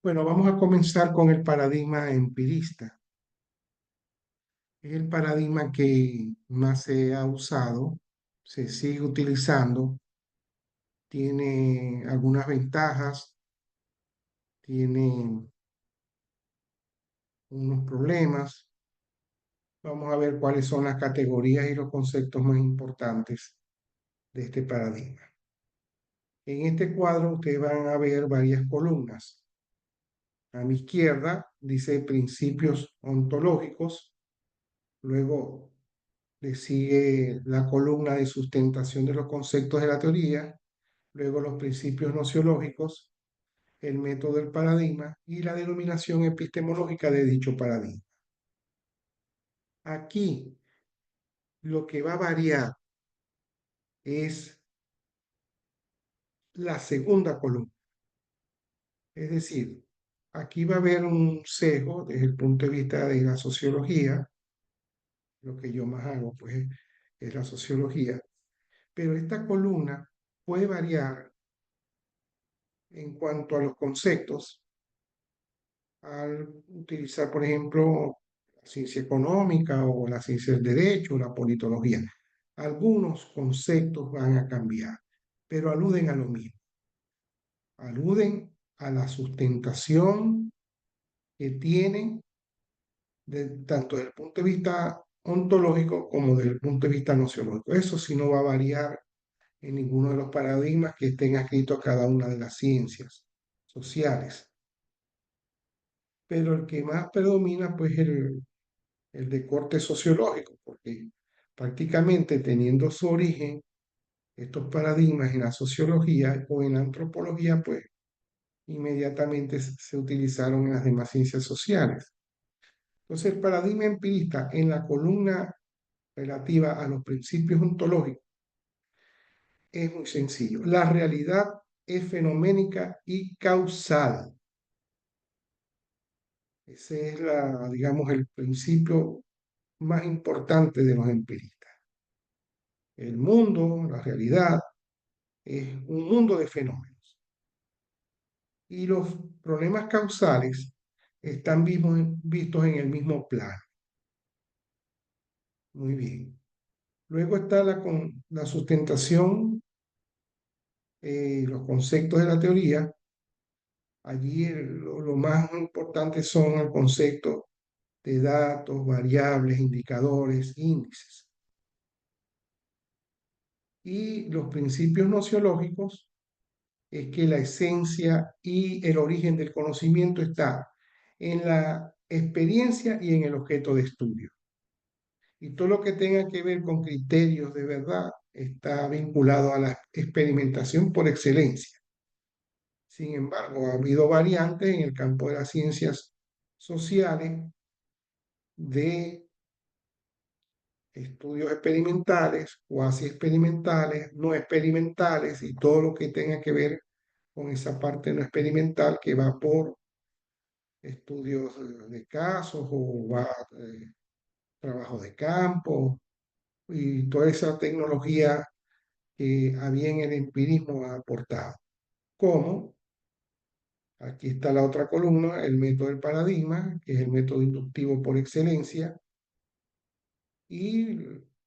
Bueno, vamos a comenzar con el paradigma empirista. Es el paradigma que más se ha usado, se sigue utilizando, tiene algunas ventajas, tiene unos problemas. Vamos a ver cuáles son las categorías y los conceptos más importantes de este paradigma. En este cuadro ustedes van a ver varias columnas. A mi izquierda dice principios ontológicos, luego le sigue la columna de sustentación de los conceptos de la teoría, luego los principios nociológicos, el método del paradigma y la denominación epistemológica de dicho paradigma. Aquí lo que va a variar es la segunda columna, es decir, aquí va a haber un sesgo desde el punto de vista de la sociología, lo que yo más hago pues es la sociología, pero esta columna puede variar en cuanto a los conceptos al utilizar, por ejemplo, la ciencia económica o la ciencia del derecho, la politología. Algunos conceptos van a cambiar, pero aluden a lo mismo. Aluden a la sustentación que tienen tanto desde el punto de vista ontológico como desde el punto de vista nociológico. Eso sí no va a variar en ninguno de los paradigmas que estén escritos cada una de las ciencias sociales. Pero el que más predomina, pues, el de corte sociológico, porque prácticamente teniendo su origen estos paradigmas en la sociología o en la antropología, pues inmediatamente se utilizaron en las demás ciencias sociales. Entonces, el paradigma empirista en la columna relativa a los principios ontológicos es muy sencillo. La realidad es fenoménica y causal. Ese es digamos, el principio más importante de los empiristas. El mundo, la realidad, es un mundo de fenómenos. Y los problemas causales están vistos en el mismo plano. Muy bien. Luego está la sustentación, los conceptos de la teoría. Allí lo más importante son el concepto de datos, variables, indicadores, índices. Y los principios nociológicos es que la esencia y el origen del conocimiento está en la experiencia y en el objeto de estudio. Y todo lo que tenga que ver con criterios de verdad está vinculado a la experimentación por excelencia. Sin embargo, ha habido variantes en el campo de las ciencias sociales de estudios experimentales, cuasi experimentales, no experimentales y todo lo que tenga que ver con esa parte no experimental que va por estudios de casos o va trabajo de campo y toda esa tecnología que había en el empirismo ha aportado. ¿Cómo? Aquí está la otra columna, el método del paradigma, que es el método inductivo por excelencia, y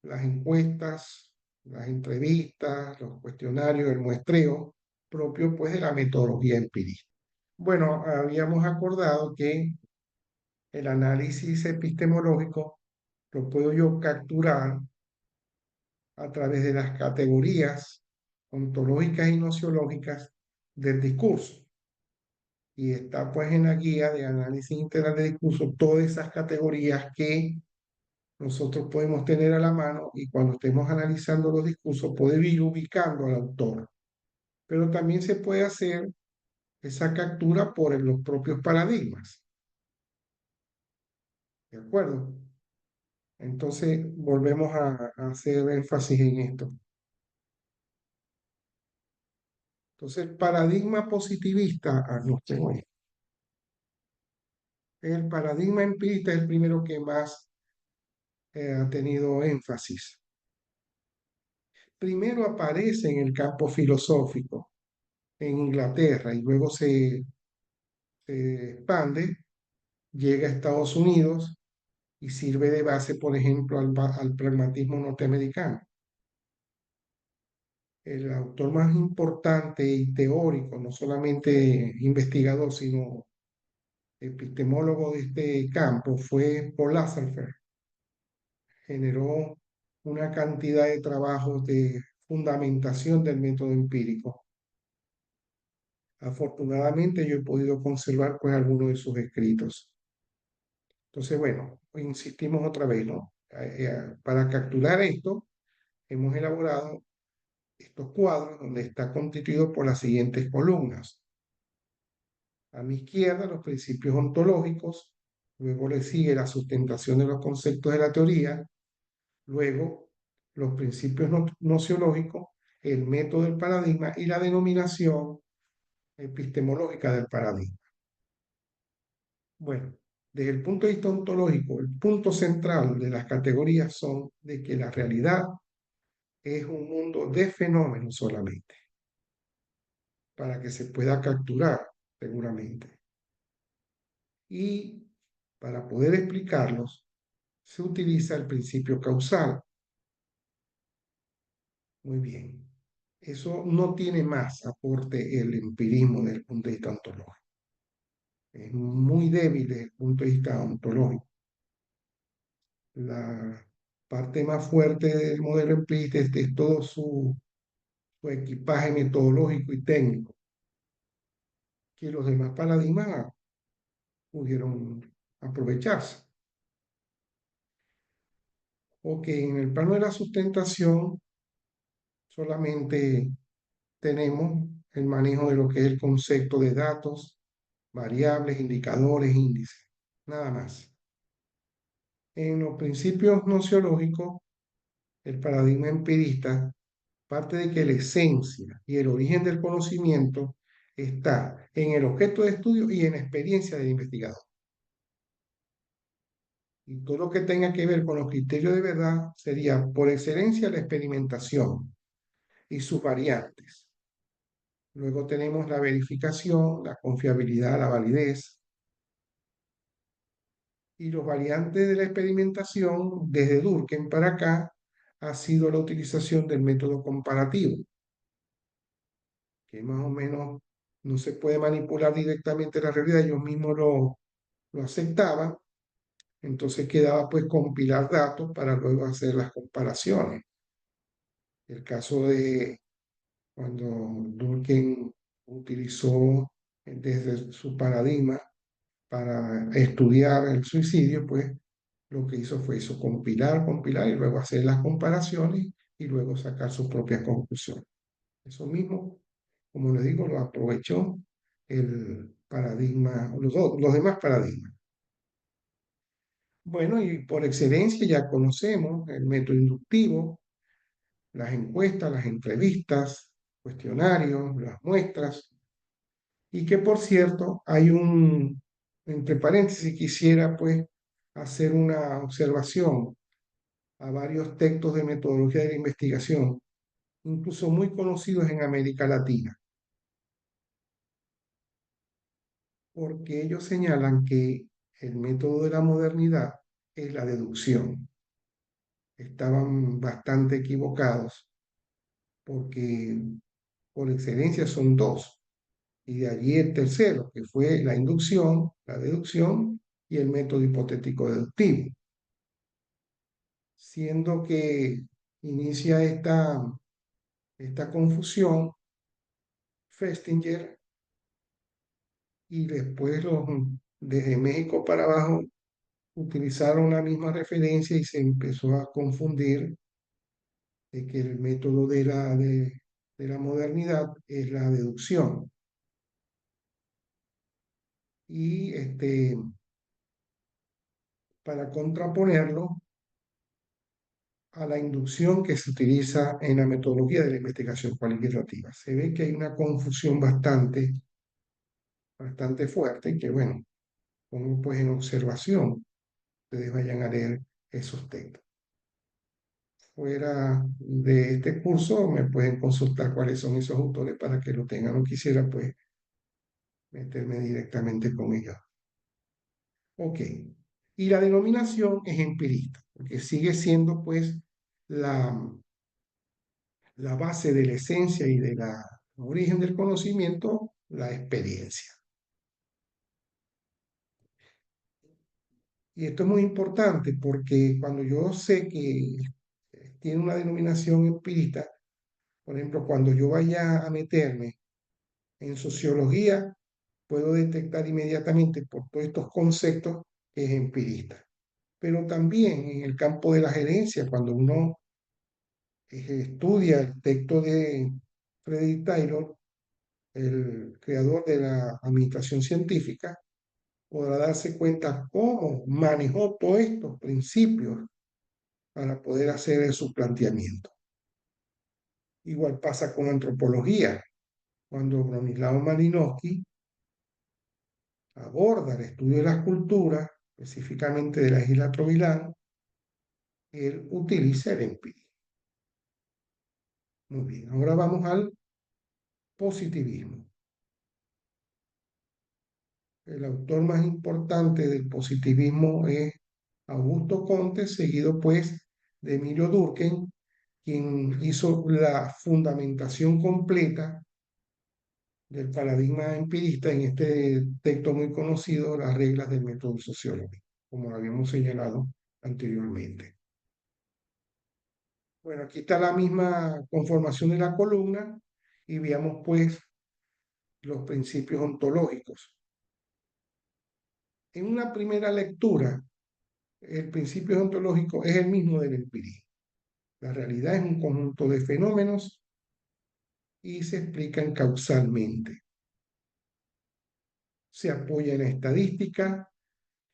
las encuestas, las entrevistas, los cuestionarios, el muestreo propio pues de la metodología empirista. Bueno, habíamos acordado que el análisis epistemológico lo puedo yo capturar a través de las categorías ontológicas y nociológicas del discurso. Y está pues en la guía de análisis integral de discurso todas esas categorías que nosotros podemos tener a la mano y cuando estemos analizando los discursos poder ir ubicando al autor. Pero también se puede hacer esa captura por los propios paradigmas. ¿De acuerdo? Entonces volvemos a hacer énfasis en esto. Entonces, el paradigma positivista, tengo ahí. El paradigma empirista es el primero que más ha tenido énfasis. Primero aparece en el campo filosófico en Inglaterra y luego se se expande, llega a Estados Unidos y sirve de base, por ejemplo, al pragmatismo norteamericano. El autor más importante y teórico, no solamente investigador, sino epistemólogo de este campo, fue Paul Lazarsfeld. Generó una cantidad de trabajos de fundamentación del método empírico. Afortunadamente yo he podido conservar pues algunos de sus escritos. Entonces, bueno, insistimos otra vez, ¿no? Para capturar esto, hemos elaborado estos cuadros donde está constituido por las siguientes columnas. A mi izquierda, los principios ontológicos, luego le sigue la sustentación de los conceptos de la teoría, luego los principios nociológicos, el método del paradigma y la denominación epistemológica del paradigma. Bueno, desde el punto de vista ontológico, el punto central de las categorías son de que la realidad es un mundo de fenómenos solamente, para que se pueda capturar seguramente. Y para poder explicarlos, se utiliza el principio causal. Muy bien. Eso no tiene más aporte el empirismo desde el punto de vista ontológico. Es muy débil desde el punto de vista ontológico. La parte más fuerte del modelo empirista es todo su equipaje metodológico y técnico, que los demás paradigmas pudieron aprovecharse. O que en el plano de la sustentación solamente tenemos el manejo de lo que es el concepto de datos, variables, indicadores, índices, nada más. En los principios nociológicos, el paradigma empirista parte de que la esencia y el origen del conocimiento está en el objeto de estudio y en la experiencia del investigador. Y todo lo que tenga que ver con los criterios de verdad sería por excelencia la experimentación y sus variantes. Luego tenemos la verificación, la confiabilidad, la validez. Y los variantes de la experimentación, desde Durkheim para acá, ha sido la utilización del método comparativo, que más o menos no se puede manipular directamente la realidad, ellos mismos lo aceptaban, entonces quedaba pues compilar datos para luego hacer las comparaciones. El caso de cuando Durkheim utilizó desde su paradigma para estudiar el suicidio, pues lo que hizo fue eso, compilar y luego hacer las comparaciones y luego sacar sus propias conclusiones. Eso mismo, como les digo, lo aprovechó el paradigma, los demás paradigmas. Bueno, y por excelencia ya conocemos el método inductivo, las encuestas, las entrevistas, cuestionarios, las muestras, y que por cierto hay entre paréntesis, quisiera pues hacer una observación a varios textos de metodología de la investigación, incluso muy conocidos en América Latina, porque ellos señalan que el método de la modernidad es la deducción. Estaban bastante equivocados porque por excelencia son dos, y de allí el tercero, que fue la inducción, la deducción y el método hipotético deductivo, siendo que inicia esta confusión Festinger y después desde México para abajo utilizaron la misma referencia y se empezó a confundir de que el método de la modernidad es la deducción. Y para contraponerlo a la inducción que se utiliza en la metodología de la investigación cualitativa. Se ve que hay una confusión bastante fuerte y que, bueno, pongo pues en observación, ustedes vayan a leer esos textos. Fuera de este curso me pueden consultar cuáles son esos autores para que lo tengan. No quisiera pues meterme directamente con ellos. Ok. Y la denominación es empirista, porque sigue siendo pues la, la base de la esencia y de la origen del conocimiento, la experiencia. Y esto es muy importante porque cuando yo sé que tiene una denominación empirista, por ejemplo, cuando yo vaya a meterme en sociología, puedo detectar inmediatamente por todos estos conceptos que es empirista. Pero también en el campo de la gerencia, cuando uno estudia el texto de Frederick Taylor, el creador de la administración científica, podrá darse cuenta cómo manejó todos estos principios para poder hacer su planteamiento. Igual pasa con antropología. Cuando Bronislaw Malinowski aborda el estudio de las culturas, específicamente de la isla Trovilán, él utiliza el empirismo. Muy bien, ahora vamos al positivismo. El autor más importante del positivismo es Augusto Comte, seguido pues de Emilio Durkheim, quien hizo la fundamentación completa del paradigma empirista en este texto muy conocido, Las reglas del método sociológico, como lo habíamos señalado anteriormente. Bueno, aquí está la misma conformación de la columna y veamos pues los principios ontológicos. En una primera lectura, el principio ontológico es el mismo del empirismo. La realidad es un conjunto de fenómenos y se explican causalmente. Se apoya en la estadística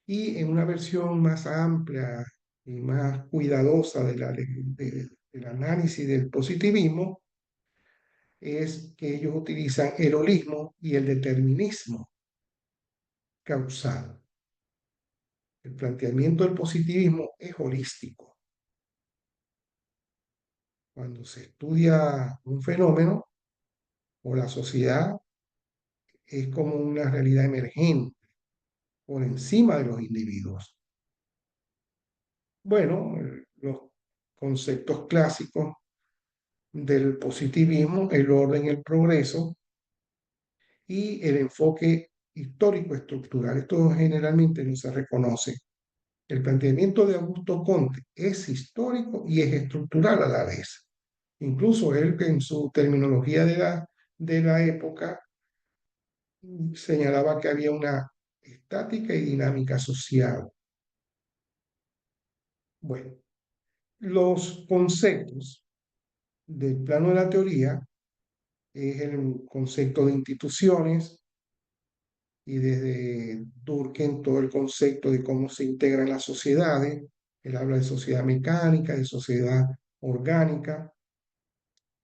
y en una versión más amplia y más cuidadosa del análisis del positivismo es que ellos utilizan el holismo y el determinismo causal. El planteamiento del positivismo es holístico. Cuando se estudia un fenómeno o la sociedad, es como una realidad emergente por encima de los individuos. Bueno, los conceptos clásicos del positivismo, el orden, el progreso y el enfoque histórico estructural. Esto generalmente no se reconoce. El planteamiento de Augusto Comte es histórico y es estructural a la vez. Incluso él en su terminología de la época señalaba que había una estática y dinámica social. Bueno, los conceptos del plano de la teoría es el concepto de instituciones y desde Durkheim todo el concepto de cómo se integran las sociedades. Él habla de sociedad mecánica, de sociedad orgánica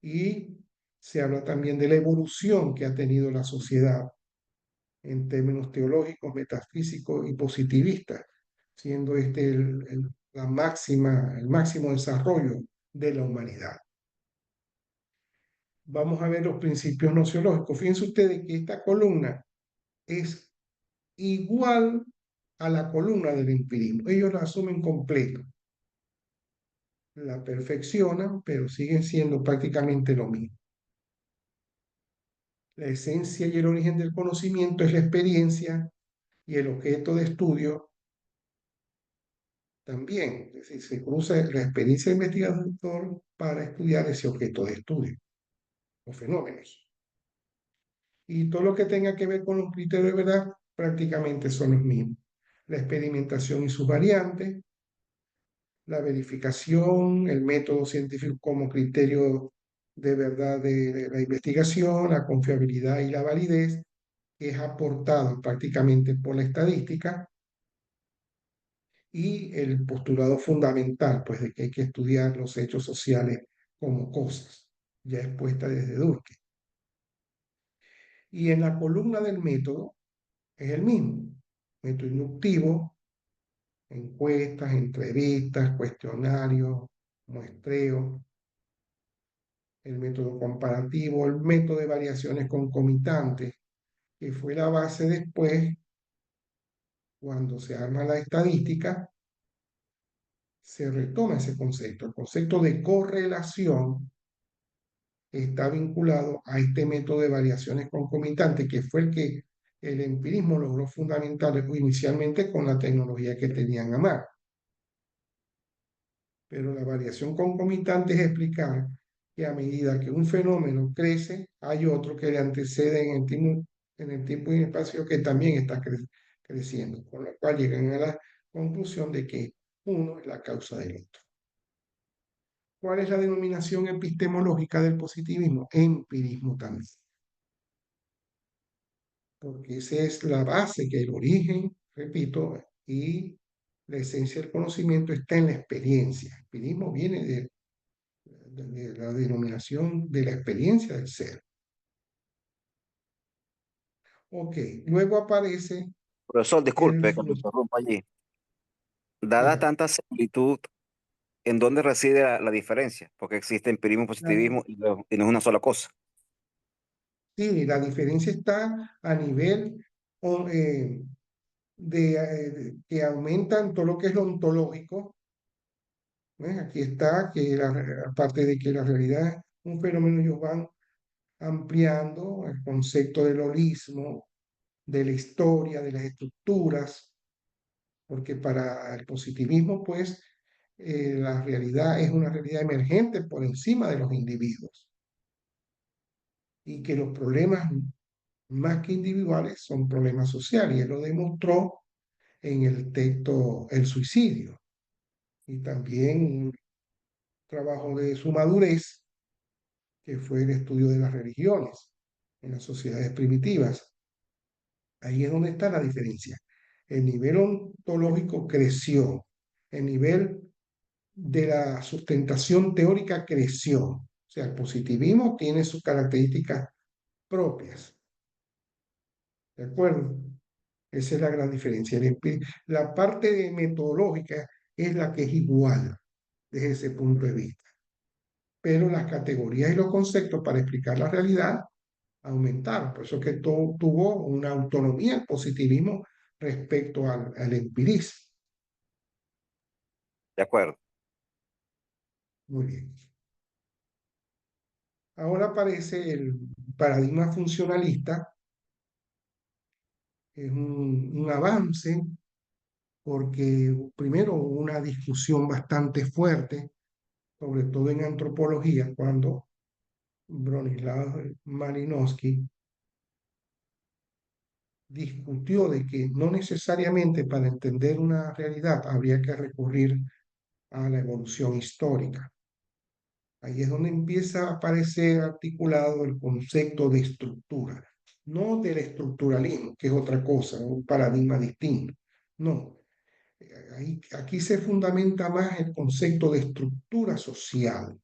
y se habla también de la evolución que ha tenido la sociedad en términos teológicos, metafísicos y positivistas, siendo este el máximo desarrollo de la humanidad. Vamos a ver los principios nociológicos. Fíjense ustedes que esta columna es igual a la columna del empirismo. Ellos la asumen completo, la perfeccionan, pero siguen siendo prácticamente lo mismo. La esencia y el origen del conocimiento es la experiencia y el objeto de estudio también. Es decir, se cruza la experiencia del investigador para estudiar ese objeto de estudio, los fenómenos. Y todo lo que tenga que ver con los criterios de verdad prácticamente son los mismos. La experimentación y sus variantes, la verificación, el método científico como criterio de verdad de la investigación, la confiabilidad y la validez, que es aportado prácticamente por la estadística, y el postulado fundamental, pues de que hay que estudiar los hechos sociales como cosas, ya expuesta desde Durkheim. Y en la columna del método es el mismo, método inductivo, encuestas, entrevistas, cuestionarios, muestreo, el método comparativo, el método de variaciones concomitantes, que fue la base después, cuando se arma la estadística, se retoma ese concepto. El concepto de correlación está vinculado a este método de variaciones concomitantes, que fue el que el empirismo logró fundamentar inicialmente con la tecnología que tenían a mano. Pero la variación concomitante es explicar que a medida que un fenómeno crece, hay otro que le antecede en el tiempo y en el espacio que también está creciendo, con lo cual llegan a la conclusión de que uno es la causa del otro. ¿Cuál es la denominación epistemológica del positivismo? Empirismo también, porque esa es la base, que el origen, repito, y la esencia del conocimiento está en la experiencia. El empirismo viene de la denominación de la experiencia del ser. Ok, luego aparece Profesor, el... disculpe que lo interrumpa allí. Dada Diga, tanta similitud, ¿en dónde reside la diferencia? Porque existe empirismo y la- positivismo y no es una sola cosa. sí, la diferencia está a nivel o, que aumentan todo lo que es lo ontológico. Aquí está, que aparte de que la realidad es un fenómeno, ellos van ampliando el concepto del holismo, de la historia, de las estructuras, porque para el positivismo, pues, la realidad es una realidad emergente por encima de los individuos y que los problemas más que individuales son problemas sociales. Y él lo demostró en el texto El suicidio y también un trabajo de su madurez, que fue el estudio de las religiones en las sociedades primitivas. Ahí es donde está la diferencia. El nivel ontológico creció, el nivel de la sustentación teórica creció. O sea, el positivismo tiene sus características propias. ¿De acuerdo? Esa es la gran diferencia. La parte metodológica es la que es igual desde ese punto de vista. Pero las categorías y los conceptos para explicar la realidad aumentaron. Por eso es que todo tuvo una autonomía el positivismo respecto al empirismo. De acuerdo, Muy bien. Ahora aparece el paradigma funcionalista. Es un avance porque primero hubo una discusión bastante fuerte, sobre todo en antropología, cuando Bronislaw Malinowski discutió de que no necesariamente para entender una realidad habría que recurrir a la evolución histórica. Ahí es donde empieza a aparecer articulado el concepto de estructura, no del estructuralismo, que es otra cosa, un paradigma distinto. No, aquí se fundamenta más el concepto de estructura social.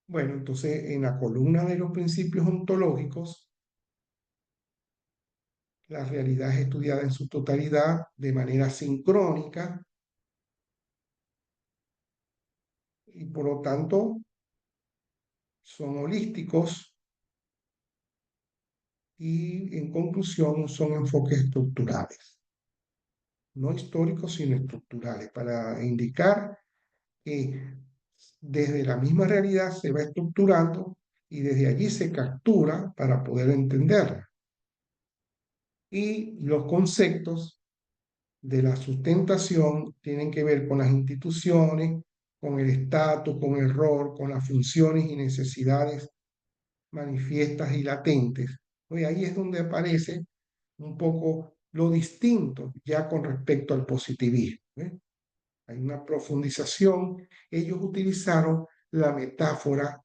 Bueno, entonces en la columna de los principios ontológicos, la realidad es estudiada en su totalidad de manera sincrónica y por lo tanto son holísticos y en conclusión son enfoques estructurales, no históricos sino estructurales, para indicar que desde la misma realidad se va estructurando y desde allí se captura para poder entenderla. Y los conceptos de la sustentación tienen que ver con las instituciones, con el estatus, con el rol, con las funciones y necesidades manifiestas y latentes. Pues ahí es donde aparece un poco lo distinto ya con respecto al positivismo. Hay una profundización. Ellos utilizaron la metáfora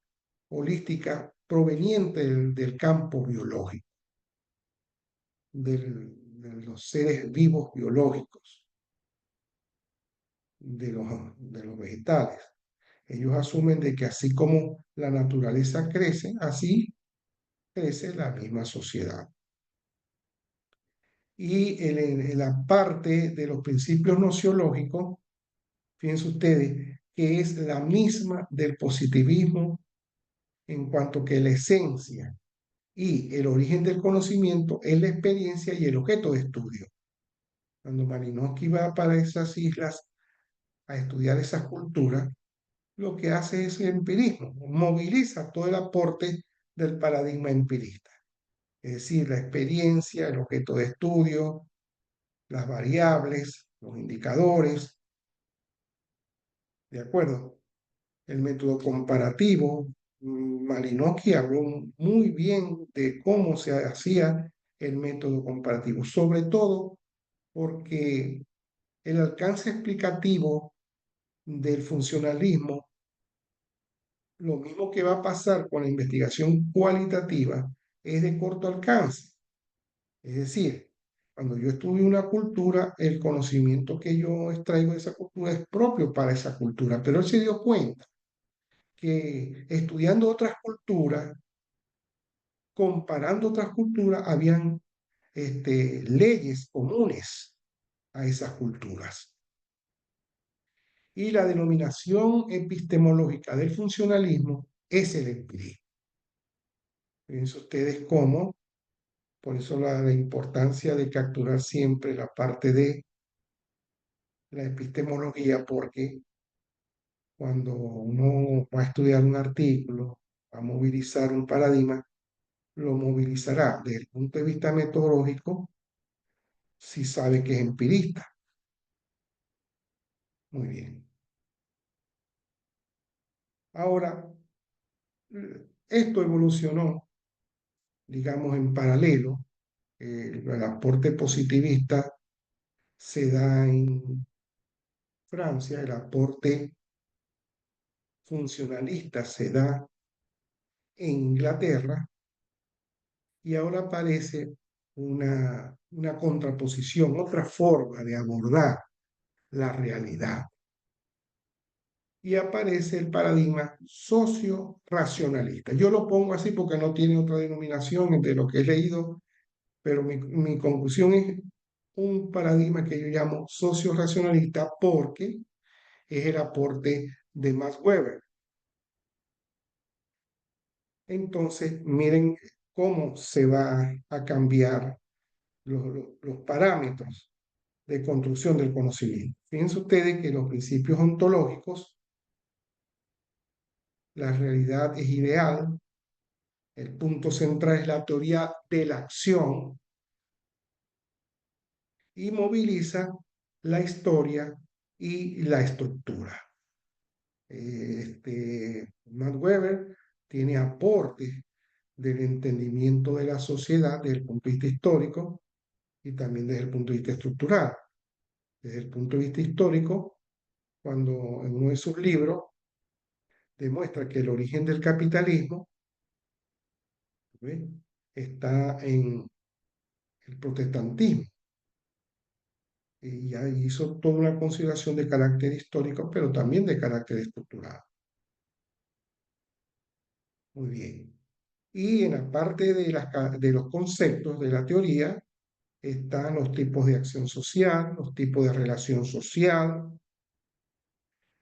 holística proveniente del campo biológico, de los seres vivos biológicos, de los vegetales. Ellos asumen de que así como la naturaleza crece, así crece la misma sociedad. Y en la parte de los principios nociológicos, fíjense ustedes, que es la misma del positivismo en cuanto que la esencia Y el origen del conocimiento es la experiencia y el objeto de estudio. Cuando Malinowski va para esas islas a estudiar esas culturas, lo que hace es el empirismo, moviliza todo el aporte del paradigma empirista, es decir, la experiencia, el objeto de estudio, las variables, los indicadores, ¿de acuerdo? El método comparativo. Malinowski habló muy bien de cómo se hacía el método comparativo, sobre todo porque el alcance explicativo del funcionalismo, lo mismo que va a pasar con la investigación cualitativa, es de corto alcance. Es decir, cuando yo estudio una cultura, el conocimiento que yo extraigo de esa cultura es propio para esa cultura, pero él se dio cuenta que estudiando otras culturas, comparando otras culturas, habían leyes comunes a esas culturas. Y la denominación epistemológica del funcionalismo es el empirismo. Fíjense ustedes cómo, por eso la importancia de capturar siempre la parte de la epistemología, porque cuando uno va a estudiar un artículo, va a movilizar un paradigma, lo movilizará desde el punto de vista metodológico si sabe que es empirista. Muy bien. Ahora, esto evolucionó, digamos, en paralelo. El aporte positivista se da en Francia, el aporte funcionalista se da en Inglaterra, y ahora aparece una contraposición, otra forma de abordar la realidad. Y aparece el paradigma socio-racionalista. Yo lo pongo así porque no tiene otra denominación de lo que he leído, pero mi conclusión es un paradigma que yo llamo socio-racionalista porque es el aporte de Max Weber. Entonces, miren cómo se va a cambiar los parámetros de construcción del conocimiento. Fíjense ustedes que los principios ontológicos, la realidad es ideal, el punto central es la teoría de la acción y moviliza la historia y la estructura. Max Weber tiene aportes del entendimiento de la sociedad desde el punto de vista histórico y también desde el punto de vista estructural. Desde el punto de vista histórico, cuando en uno de sus libros demuestra que el origen del capitalismo, ¿ve?, está en el protestantismo. Y ya hizo toda una consideración de carácter histórico, pero también de carácter estructural. Muy bien. Y en la parte de los conceptos de la teoría están los tipos de acción social, los tipos de relación social.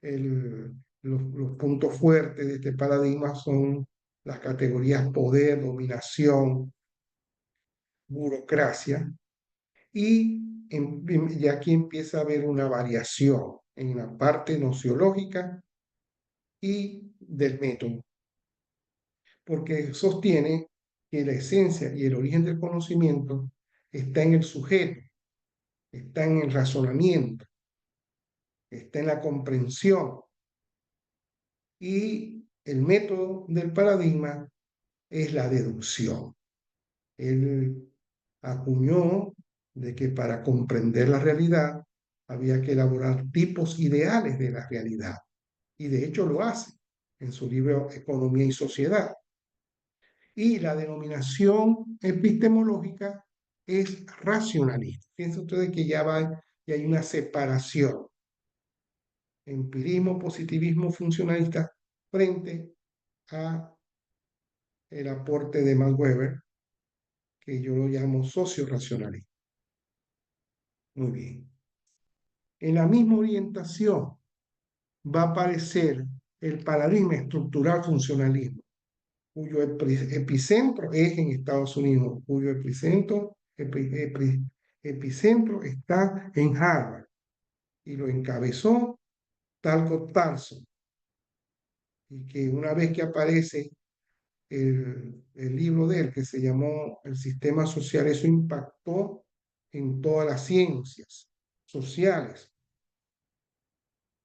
Los puntos fuertes de este paradigma son las categorías poder, dominación, burocracia. Y aquí empieza a haber una variación en la parte nociológica y del método, porque sostiene que la esencia y el origen del conocimiento está en el sujeto, está en el razonamiento, está en la comprensión, y el método del paradigma es la deducción. Él acuñó de que para comprender la realidad había que elaborar tipos ideales de la realidad, y de hecho lo hace en su libro Economía y Sociedad. Y la denominación epistemológica es racionalista. Fíjense ustedes que ya hay una separación. Empirismo, positivismo, funcionalista frente a el aporte de Max Weber, que yo lo llamo socio-racionalista. Muy bien. En la misma orientación va a aparecer el paradigma estructural funcionalismo, cuyo epicentro es en Estados Unidos, cuyo epicentro está en Harvard y lo encabezó Talcott Parsons, y que una vez que aparece el libro de él que se llamó El sistema social, eso impactó en todas las ciencias sociales.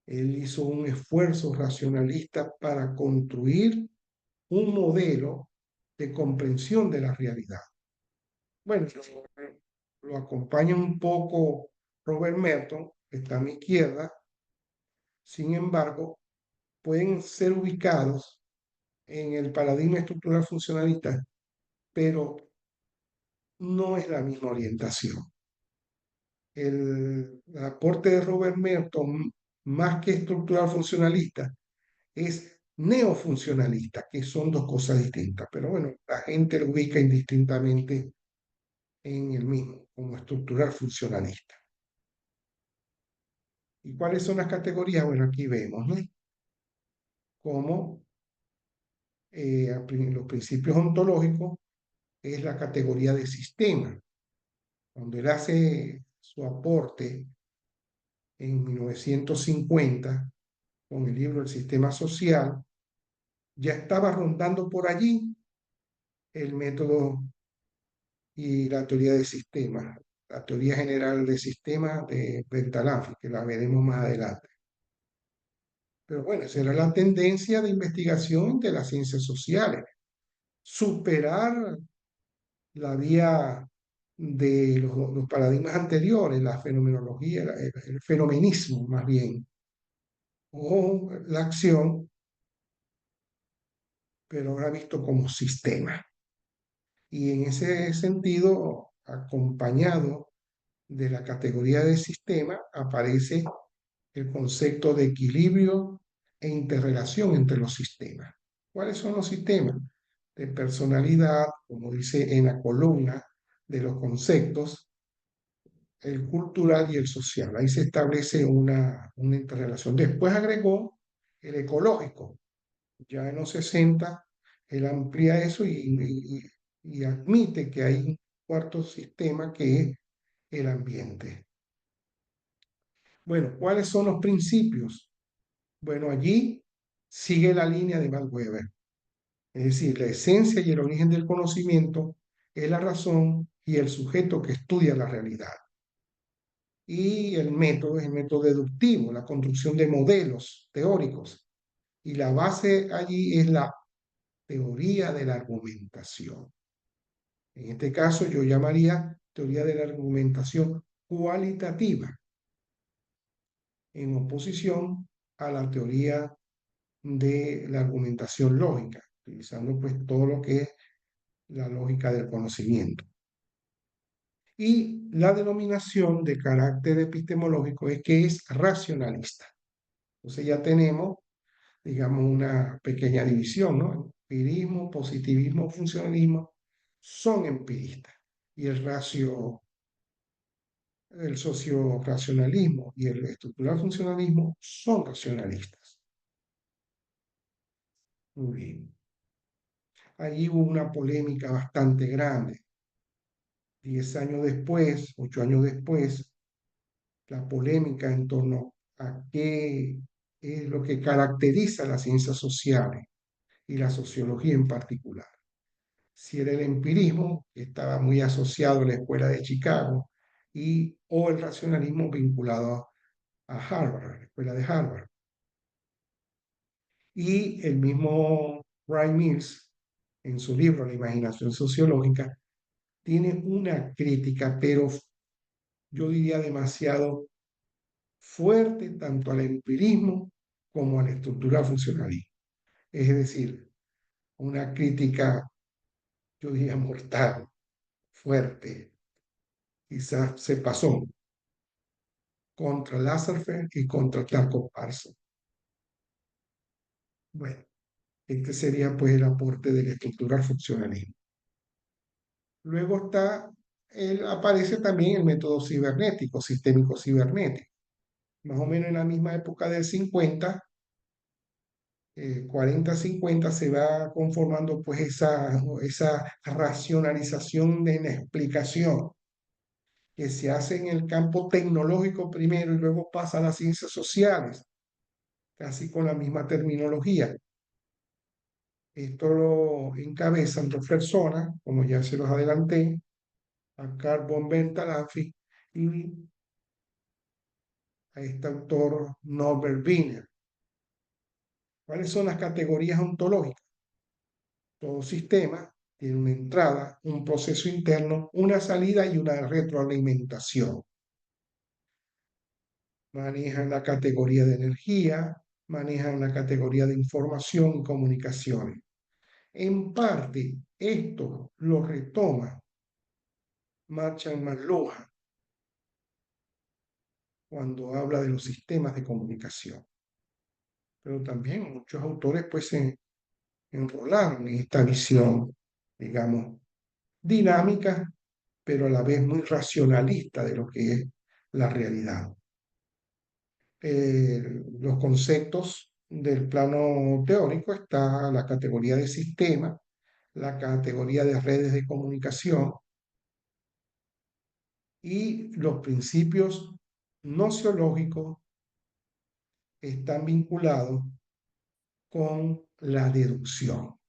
Él hizo un esfuerzo racionalista para construir un modelo de comprensión de la realidad. Bueno, lo acompaña un poco Robert Merton, que está a mi izquierda. Sin embargo, pueden ser ubicados en el paradigma estructural funcionalista, pero no es la misma orientación. El aporte de Robert Merton, más que estructural funcionalista, es neofuncionalista, que son dos cosas distintas. Pero bueno, la gente lo ubica indistintamente en el mismo, como estructural funcionalista. ¿Y cuáles son las categorías? Bueno, aquí vemos, ¿no? Como los principios ontológicos es la categoría de sistema. Cuando él hace su aporte en 1950 con el libro El sistema social, ya estaba rondando por allí el método y la teoría de sistemas, la teoría general de sistemas de Bertalanffy, que la veremos más adelante. Pero bueno, esa era la tendencia de investigación de las ciencias sociales, superar la vía de los paradigmas anteriores, la fenomenología, el fenomenismo más bien, o la acción, pero ahora visto como sistema. Y en ese sentido, acompañado de la categoría de sistema, aparece el concepto de equilibrio e interrelación entre los sistemas. ¿Cuáles son los sistemas? De personalidad, como dice en la columna de los conceptos, el cultural y el social. Ahí se establece una interrelación. Después agregó el ecológico. Ya en los 60, él amplía eso y admite que hay un cuarto sistema que es el ambiente. Bueno, ¿cuáles son los principios? Bueno, allí sigue la línea de Max Weber. Es decir, la esencia y el origen del conocimiento es la razón y el sujeto que estudia la realidad. Y el método es el método deductivo, la construcción de modelos teóricos. Y la base allí es la teoría de la argumentación. En este caso yo llamaría teoría de la argumentación cualitativa, en oposición a la teoría de la argumentación lógica, utilizando pues todo lo que es la lógica del conocimiento. Y la denominación de carácter epistemológico es que es racionalista. Entonces ya tenemos, digamos, una pequeña división, ¿no? Empirismo, positivismo, funcionalismo son empiristas. Y el socio-racionalismo y el estructural funcionalismo son racionalistas. Muy bien. Allí hubo una polémica bastante grande. 10 años después, 8 años después, la polémica en torno a qué es lo que caracteriza las ciencias sociales y la sociología en particular. Si era el empirismo, que estaba muy asociado a la escuela de Chicago, o el racionalismo vinculado a Harvard, a la escuela de Harvard. Y el mismo Wright Mills, en su libro La imaginación sociológica, tiene una crítica, pero yo diría demasiado fuerte, tanto al empirismo como a la estructura funcionalista. Es decir, una crítica, yo diría, mortal, fuerte, quizás se pasó contra Lasserfeld y contra Clark Parsons. Bueno, este sería pues el aporte de la estructura al funcionalismo. Luego aparece también el método cibernético, sistémico cibernético. Más o menos en la misma época del 50, 40-50 se va conformando pues esa racionalización de la explicación que se hace en el campo tecnológico primero y luego pasa a las ciencias sociales, casi con la misma terminología. Esto lo encabezan dos personas, como ya se los adelanté, a Carl von Bentalafi y a este autor Norbert Wiener. ¿Cuáles son las categorías ontológicas? Todo sistema tiene una entrada, un proceso interno, una salida y una retroalimentación. Manejan la categoría de energía, manejan la categoría de información y comunicaciones. En parte, esto lo retoma Marshall McLuhan cuando habla de los sistemas de comunicación. Pero también muchos autores pues se enrolaron en esta visión, digamos, dinámica, pero a la vez muy racionalista de lo que es la realidad. Los conceptos del plano teórico está la categoría de sistema, la categoría de redes de comunicación y los principios nociológicos están vinculados con la deducción,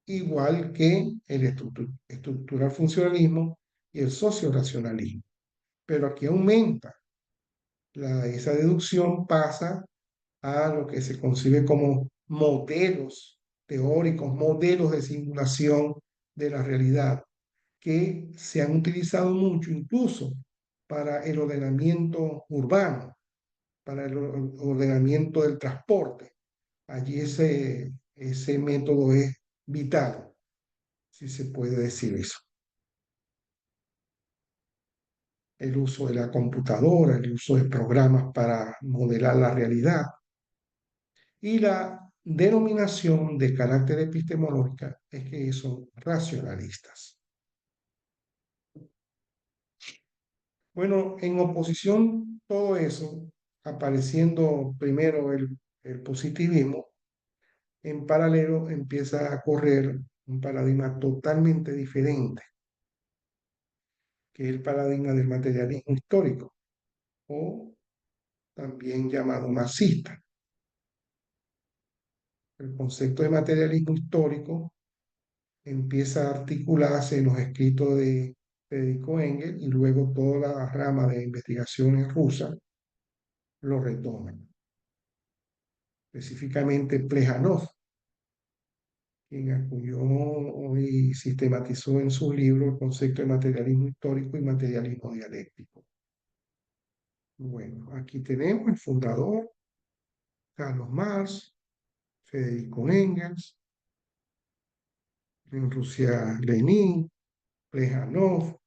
igual que el estructural funcionalismo y el socio-racionalismo. Pero aquí aumenta esa deducción, pasa a lo que se concibe como modelos teóricos, modelos de simulación de la realidad, que se han utilizado mucho incluso para el ordenamiento urbano, para el ordenamiento del transporte. Allí ese método es vital, si se puede decir eso. El uso de la computadora, el uso de programas para modelar la realidad y la denominación de carácter epistemológica es que son racionalistas. Bueno, en oposición todo eso, apareciendo primero el positivismo, en paralelo empieza a correr un paradigma totalmente diferente, que es el paradigma del materialismo histórico, o también llamado marxista. El concepto de materialismo histórico empieza a articularse en los escritos de Federico Engels y luego toda la rama de investigaciones rusas lo retoman. Específicamente Plejánov, quien acudió y sistematizó en su libro el concepto de materialismo histórico y materialismo dialéctico. Bueno, aquí tenemos el fundador, Carlos Marx, Federico Engels, en Rusia Lenin, Plejánov.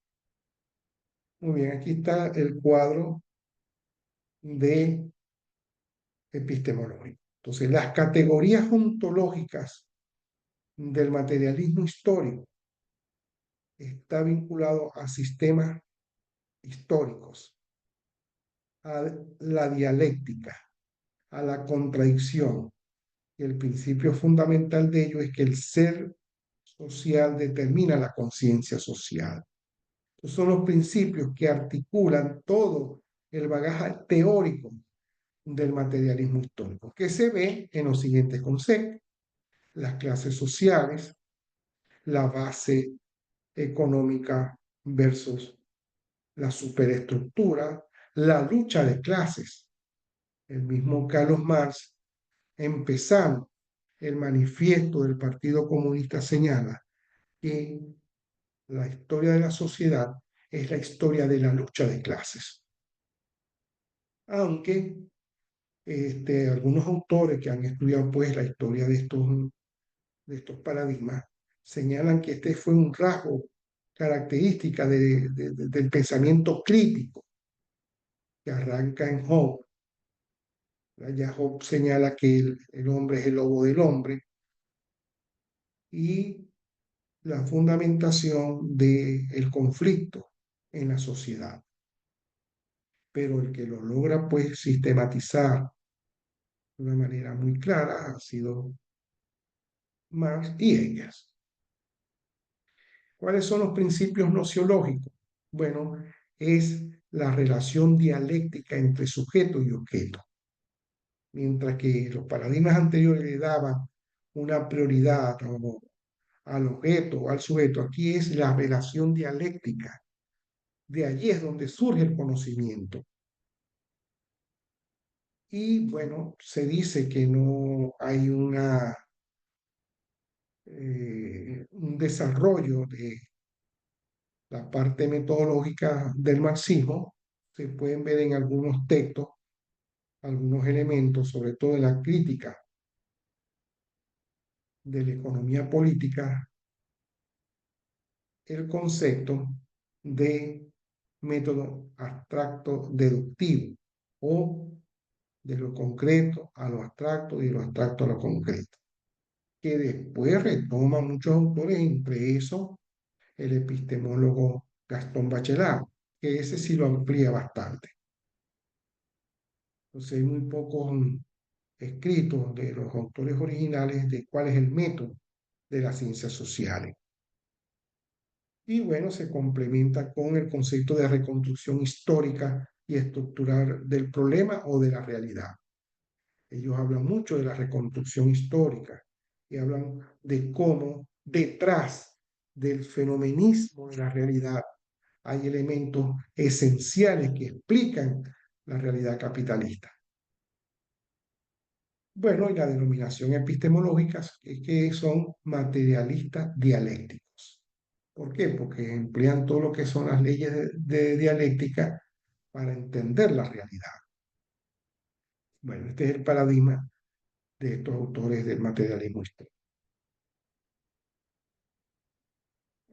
Muy bien, aquí está el cuadro de epistemológico. Entonces, las categorías ontológicas del materialismo histórico está vinculado a sistemas históricos, a la dialéctica, a la contradicción. Y el principio fundamental de ello es que el ser social determina la conciencia social. Estos son los principios que articulan todo el bagaje teórico del materialismo histórico, que se ve en los siguientes conceptos: las clases sociales, la base económica versus la superestructura, la lucha de clases. El mismo Carlos Marx, empezando el manifiesto del Partido Comunista, señala que la historia de la sociedad es la historia de la lucha de clases. Aunque algunos autores que han estudiado pues la historia de estos paradigmas señalan que este fue un rasgo característica del pensamiento crítico que arranca en Hobbes. Ya Hobbes señala que el hombre es el lobo del hombre y la fundamentación del conflicto en la sociedad. Pero el que lo logra pues sistematizar, de una manera muy clara ha sido Marx y Engels. ¿Cuáles son los principios nociológicos? Bueno, es la relación dialéctica entre sujeto y objeto. Mientras que los paradigmas anteriores le daban una prioridad al objeto o al sujeto, aquí es la relación dialéctica. De allí es donde surge el conocimiento. Y bueno, se dice que no hay un desarrollo de la parte metodológica del marxismo. Se pueden ver en algunos textos, algunos elementos, sobre todo en la crítica de la economía política, el concepto de método abstracto deductivo o de lo concreto a lo abstracto y de lo abstracto a lo concreto, que después retoma muchos autores, entre esos el epistemólogo Gastón Bachelard, que ese sí lo amplía bastante. Entonces hay muy pocos escritos de los autores originales de cuál es el método de las ciencias sociales. Y bueno, se complementa con el concepto de reconstrucción histórica y estructural del problema o de la realidad. Ellos hablan mucho de la reconstrucción histórica y hablan de cómo detrás del fenomenismo de la realidad hay elementos esenciales que explican la realidad capitalista. Bueno, y la denominación epistemológica es que son materialistas dialécticos. ¿Por qué? Porque emplean todo lo que son las leyes de dialéctica para entender la realidad. Bueno, este es el paradigma de estos autores del materialismo histórico.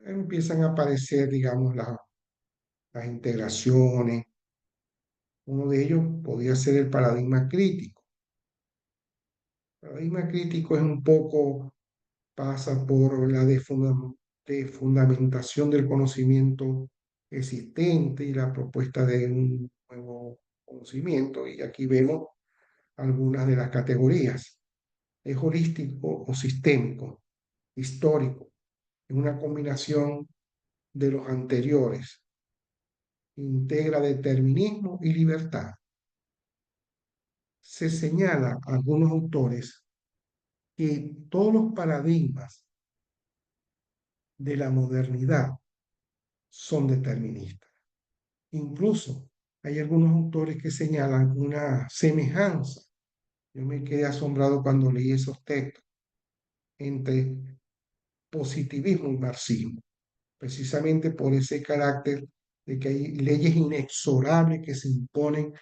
Empiezan a aparecer, digamos, las integraciones. Uno de ellos podría ser el paradigma crítico. El paradigma crítico es un poco, pasa por la de fundamentación del conocimiento existente y la propuesta de un nuevo conocimiento. Y aquí vemos algunas de las categorías. Es holístico o sistémico, histórico, es una combinación de los anteriores, integra determinismo y libertad. Se señala a algunos autores que todos los paradigmas de la modernidad son deterministas. Incluso hay algunos autores que señalan una semejanza. Yo me quedé asombrado cuando leí esos textos entre positivismo y marxismo, precisamente por ese carácter de que hay leyes inexorables que se imponen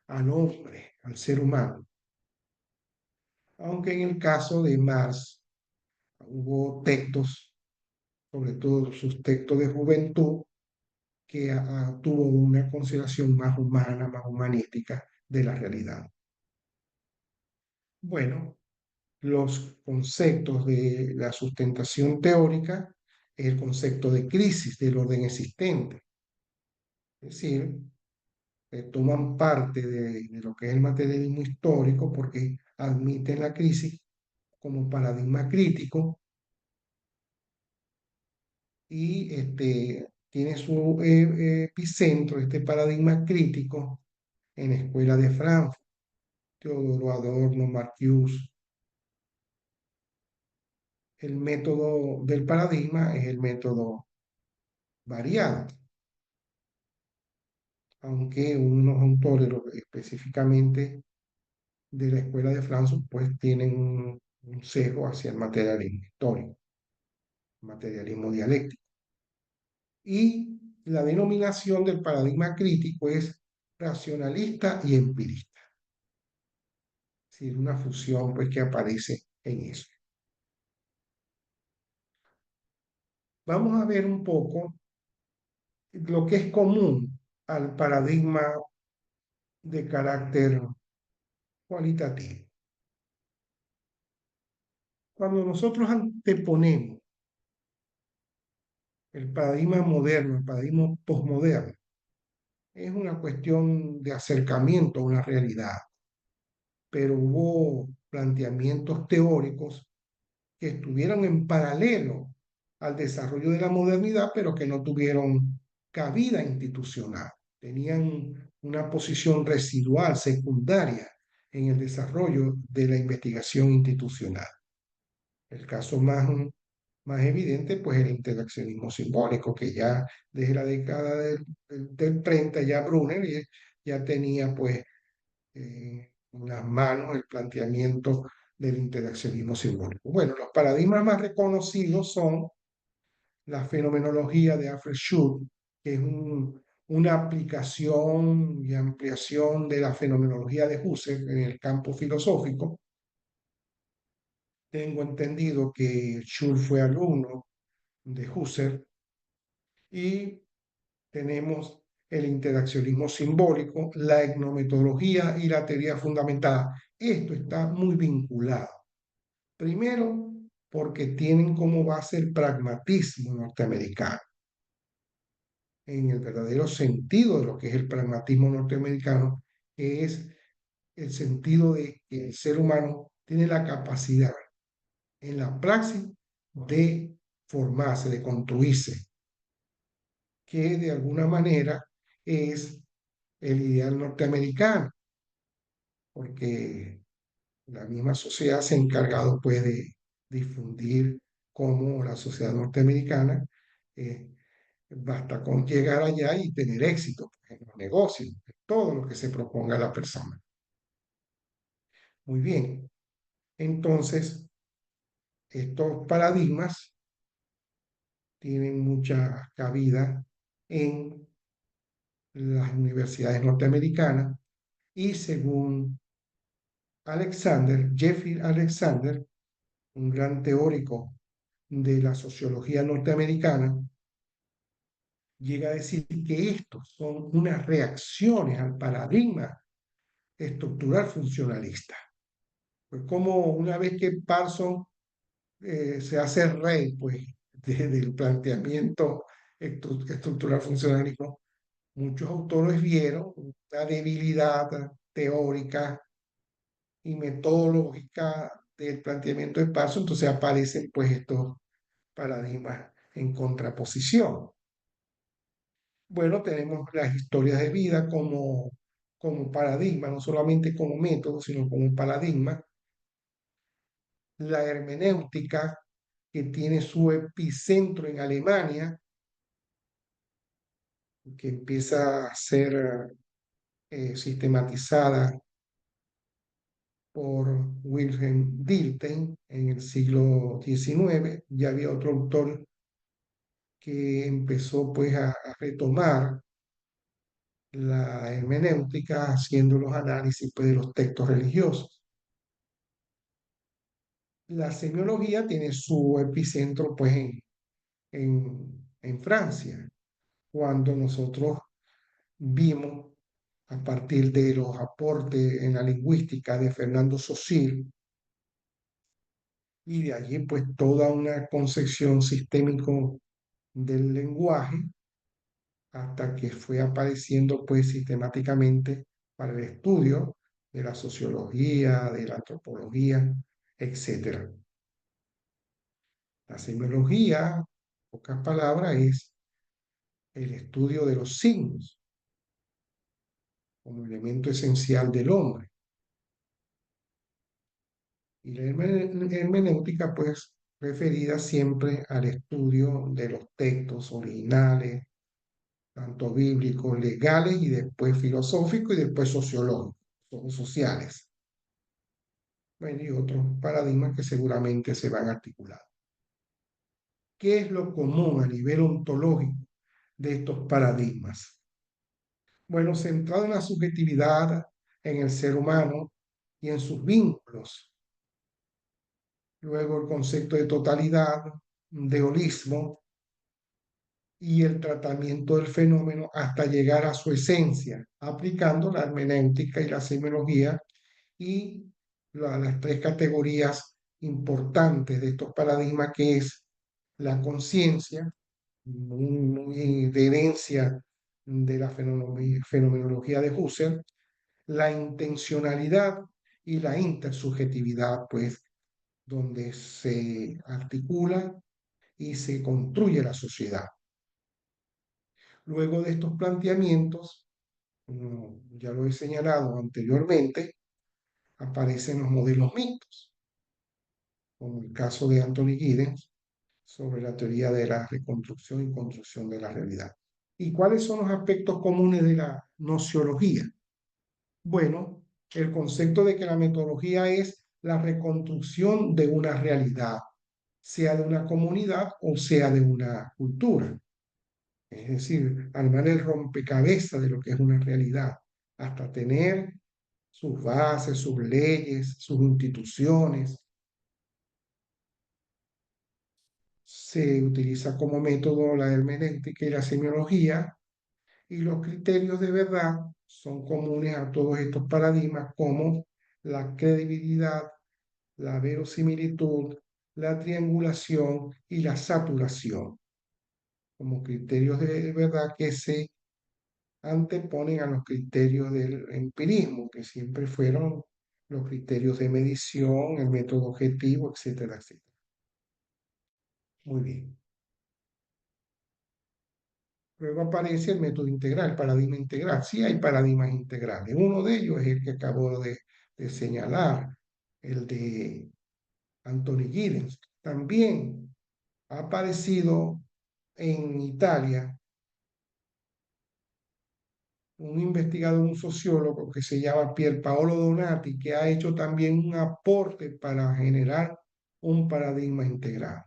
al hombre, al ser humano. Aunque en el caso de Marx hubo textos, sobre todo sus textos de juventud, que tuvo una consideración más humana, más humanística de la realidad. Bueno, los conceptos de la sustentación teórica es el concepto de crisis del orden existente, es decir, toman parte de lo que es el materialismo histórico porque admiten la crisis como paradigma crítico y tiene su epicentro, este paradigma crítico, en la Escuela de Frankfurt, Teodoro Adorno, Marcuse. El método del paradigma es el método variante, aunque unos autores específicamente de la Escuela de Frankfurt pues tienen un sesgo hacia el materialismo histórico, materialismo dialéctico. Y la denominación del paradigma crítico es racionalista y empirista. Es decir, una fusión pues, que aparece en eso. Vamos a ver un poco lo que es común al paradigma de carácter cualitativo. Cuando nosotros anteponemos el paradigma moderno, el paradigma posmoderno, es una cuestión de acercamiento a una realidad. pero hubo planteamientos teóricos que estuvieron en paralelo al desarrollo de la modernidad, pero que no tuvieron cabida institucional. Tenían una posición residual, secundaria, en el desarrollo de la investigación institucional. El caso más evidente, pues el interaccionismo simbólico, que ya desde la década del 30, ya Brunner ya tenía pues en las manos el planteamiento del interaccionismo simbólico. Bueno, los paradigmas más reconocidos son la fenomenología de Alfred Schur, que es una aplicación y ampliación de la fenomenología de Husserl en el campo filosófico. Tengo entendido que Schur fue alumno de Husserl y tenemos el interaccionismo simbólico, la etnometodología y la teoría fundamentada. Esto está muy vinculado. Primero, porque tienen como base el pragmatismo norteamericano. En el verdadero sentido de lo que es el pragmatismo norteamericano, que es el sentido de que el ser humano tiene la capacidad en la praxis de formarse, de construirse, que de alguna manera es el ideal norteamericano, porque la misma sociedad se ha encargado pues de difundir cómo la sociedad norteamericana eh, basta con llegar allá y tener éxito pues, en los negocios, en todo lo que se proponga la persona. Muy bien, entonces estos paradigmas tienen mucha cabida en las universidades norteamericanas y según Jeffrey Alexander, un gran teórico de la sociología norteamericana, llega a decir que estos son unas reacciones al paradigma estructural funcionalista. Pues como una vez que Parsons se hace rey pues, del planteamiento estructural funcionalismo, muchos autores vieron una debilidad teórica y metodológica del planteamiento de Parsons, entonces aparecen pues estos paradigmas en contraposición. Bueno, tenemos las historias de vida como paradigma, no solamente como método, sino como paradigma. La hermenéutica, que tiene su epicentro en Alemania, que empieza a ser sistematizada por Wilhelm Dilthey en el siglo XIX. Ya había otro autor que empezó pues a retomar la hermenéutica haciendo los análisis pues, de los textos religiosos. La semiología tiene su epicentro pues en Francia, cuando nosotros vimos a partir de los aportes en la lingüística de Fernando Saussure, y de allí pues toda una concepción sistémico del lenguaje hasta que fue apareciendo pues sistemáticamente para el estudio de la sociología, de la antropología, etcétera. La semiología, en pocas palabras, es el estudio de los signos como elemento esencial del hombre. Y la hermenéutica, pues, referida siempre al estudio de los textos originales, tanto bíblicos, legales y después filosóficos y después sociológicos, sociales. Bueno, y otros paradigmas que seguramente se van a articular. ¿Qué es lo común a nivel ontológico de estos paradigmas? Bueno, centrado en la subjetividad, en el ser humano y en sus vínculos. Luego el concepto de totalidad, de holismo y el tratamiento del fenómeno hasta llegar a su esencia, aplicando la hermenéutica y la semiología y las tres categorías importantes de estos paradigmas, que es la conciencia, muy de herencia de la fenomenología de Husserl, la intencionalidad y la intersubjetividad, pues, donde se articula y se construye la sociedad. Luego de estos planteamientos, ya lo he señalado anteriormente, aparecen los modelos mixtos, como el caso de Anthony Giddens sobre la teoría de la reconstrucción y construcción de la realidad. ¿Y cuáles son los aspectos comunes de la nociología? Bueno, el concepto de que la metodología es la reconstrucción de una realidad, sea de una comunidad o sea de una cultura. Es decir, armar el rompecabezas de lo que es una realidad, hasta tener sus bases, sus leyes, sus instituciones. Se utiliza como método la hermenéutica y la semiología, y los criterios de verdad son comunes a todos estos paradigmas como la credibilidad, la verosimilitud, la triangulación y la saturación, como criterios de verdad que se anteponen a los criterios del empirismo, que siempre fueron los criterios de medición, el método objetivo, etcétera, etcétera. Muy bien. Luego aparece el método integral, paradigma integral. Sí hay paradigmas integrales. Uno de ellos es el que acabo de señalar, el de Anthony Giddens. También ha aparecido en Italia un investigador, un sociólogo que se llama Pierpaolo Donati, que ha hecho también un aporte para generar un paradigma integral.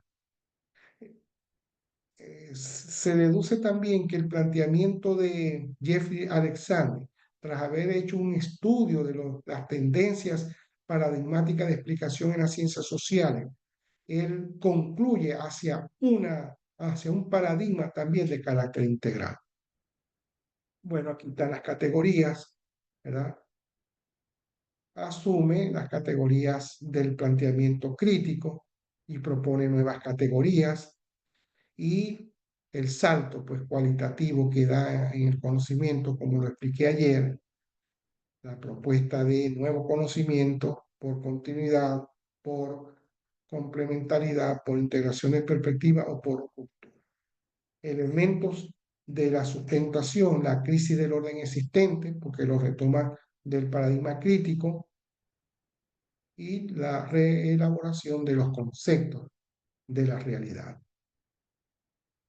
Se deduce también que el planteamiento de Jeffrey Alexander, tras haber hecho un estudio de las tendencias paradigmáticas de explicación en las ciencias sociales, él concluye hacia un paradigma también de carácter integral. Bueno, aquí están las categorías, ¿verdad? Asume las categorías del planteamiento crítico y propone nuevas categorías, y el salto pues cualitativo que da en el conocimiento, como lo expliqué ayer, la propuesta de nuevo conocimiento por continuidad, por complementariedad, por integración de perspectiva o por ruptura. Elementos de la sustentación, la crisis del orden existente, porque lo retoma del paradigma crítico, y la reelaboración de los conceptos de la realidad.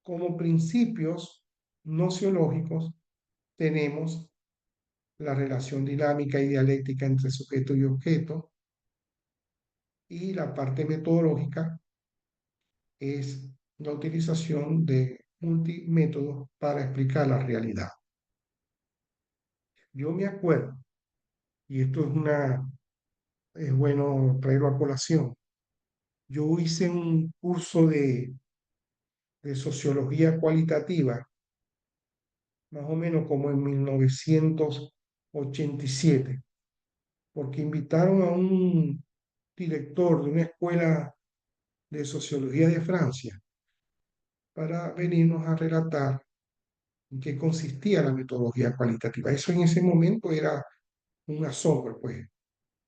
Como principios nociológicos tenemos la relación dinámica y dialéctica entre sujeto y objeto, y la parte metodológica es la utilización de multimétodos para explicar la realidad. Yo me acuerdo, y esto es bueno traerlo a colación, yo hice un curso de sociología cualitativa, más o menos como en 1987, porque invitaron a un director de una escuela de sociología de Francia para venirnos a relatar en qué consistía la metodología cualitativa. Eso en ese momento era un asombro, pues,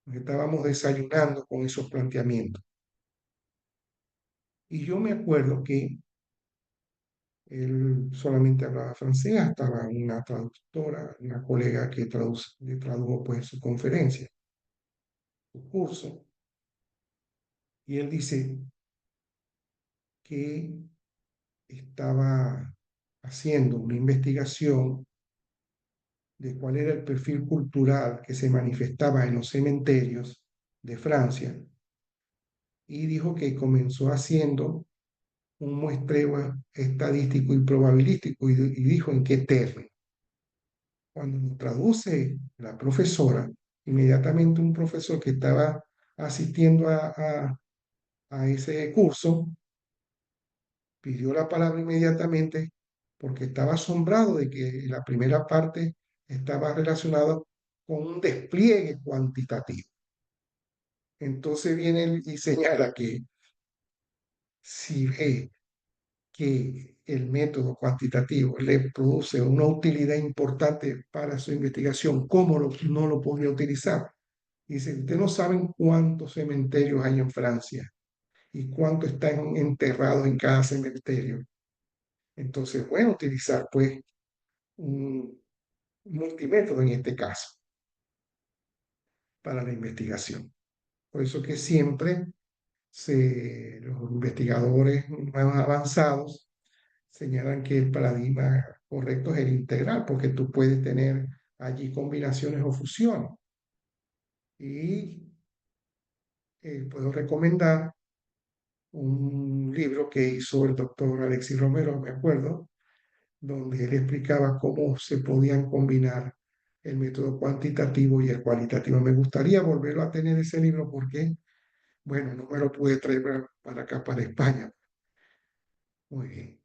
nos estábamos desayunando con esos planteamientos. Y yo me acuerdo que él solamente hablaba francés, estaba una traductora, una colega que le tradujo pues su conferencia, su curso, y él dice que estaba haciendo una investigación de cuál era el perfil cultural que se manifestaba en los cementerios de Francia, y dijo que comenzó haciendo un muestreo estadístico y probabilístico, y dijo en qué términos. Cuando lo traduce la profesora, inmediatamente un profesor que estaba asistiendo a ese curso pidió la palabra inmediatamente porque estaba asombrado de que la primera parte estaba relacionada con un despliegue cuantitativo. Entonces viene él y señala que si ve que el método cuantitativo le produce una utilidad importante para su investigación, ¿cómo no lo podría utilizar? Y dice, ustedes no saben cuántos cementerios hay en Francia y cuántos están enterrados en cada cementerio. Entonces, bueno, utilizar pues un multimétodo en este caso para la investigación. Por eso que siempre los investigadores más avanzados señalan que el paradigma correcto es el integral, porque tú puedes tener allí combinaciones o fusiones. Y puedo recomendar un libro que hizo el doctor Alexis Romero, me acuerdo, donde él explicaba cómo se podían combinar el método cuantitativo y el cualitativo. Me gustaría volverlo a tener ese libro porque, bueno, no me lo pude traer para acá, para España. Muy bien.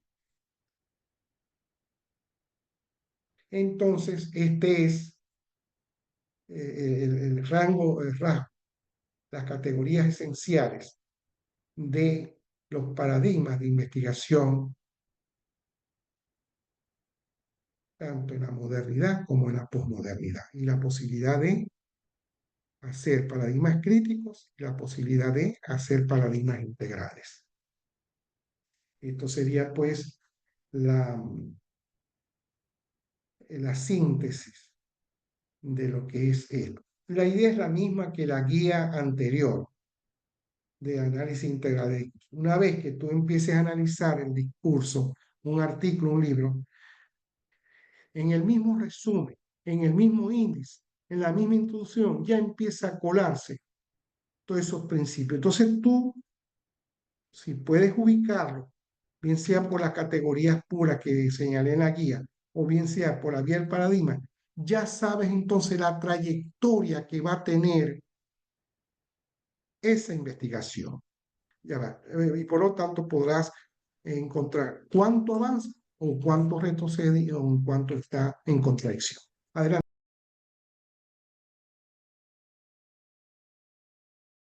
Entonces, este es el rango, las categorías esenciales de los paradigmas de investigación, tanto en la modernidad como en la posmodernidad, y la posibilidad de hacer paradigmas críticos y la posibilidad de hacer paradigmas integrales. Esto sería pues la, la síntesis de lo que es esto. La idea es la misma que la guía anterior de análisis integral. Una vez que tú empieces a analizar el discurso, un artículo, un libro, en el mismo resumen, en el mismo índice, en la misma introducción, ya empieza a colarse todos esos principios. Entonces tú, si puedes ubicarlo, bien sea por las categorías puras que señalé en la guía, o bien sea por la vía del paradigma, ya sabes entonces la trayectoria que va a tener esa investigación. Ya va. Y por lo tanto podrás encontrar cuánto avanza o cuánto retrocede o cuánto está en contradicción. Adelante.